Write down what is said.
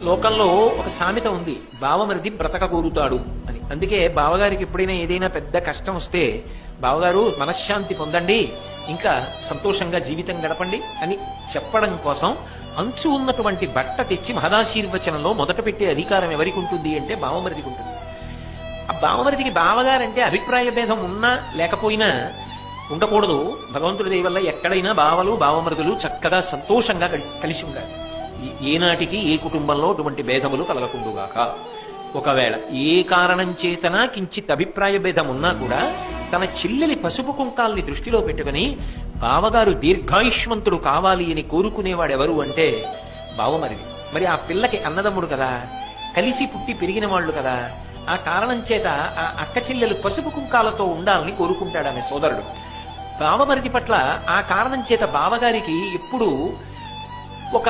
లోకంలో ఒక సామెత ఉంది, బావమరిది బ్రతక కోరుతాడు అని. అందుకే బావగారికి ఎప్పుడైనా ఏదైనా పెద్ద కష్టం వస్తే, బావగారు మనశ్శాంతి పొందండి, ఇంకా సంతోషంగా జీవితం గడపండి అని చెప్పడం కోసం అంచు ఉన్నటువంటి బట్ట తెచ్చి మహదాశీర్వచనంలో మొదట పెట్టే అధికారం ఎవరికి ఉంటుంది అంటే బావమరిదికి ఉంటుంది. ఆ బావమరిదికి బావగారంటే అభిప్రాయ భేదం ఉన్నా లేకపోయినా ఉండకూడదు. భగవంతుడి దయ వల్ల ఎక్కడైనా బావలు బావమరుదులు చక్కగా సంతోషంగా కలిసి ఉండాలి. ఏనాటికి ఏ కుటుంబంలో అటువంటి భేదములు కలగకుండుగాక. ఒకవేళ ఏ కారణం చేతన కించిత్ అభిప్రాయ భేదం ఉన్నా కూడా తన చెల్లెలి పసుపు కుంకాల్ని దృష్టిలో పెట్టుకుని బావగారు దీర్ఘాయుష్మంతుడు కావాలి అని కోరుకునేవాడెవరు అంటే బావమరిది. మరి ఆ పిల్లకి అన్నదమ్ముడు కదా, కలిసి పుట్టి పెరిగిన వాళ్ళు కదా, ఆ కారణం చేత ఆ అక్క చెల్లెలు పసుపు కుంకాలతో ఉండాలని కోరుకుంటాడు ఆమె సోదరుడు. బావమరిది పట్ల ఆ కారణం చేత బావగారికి ఎప్పుడు ఒక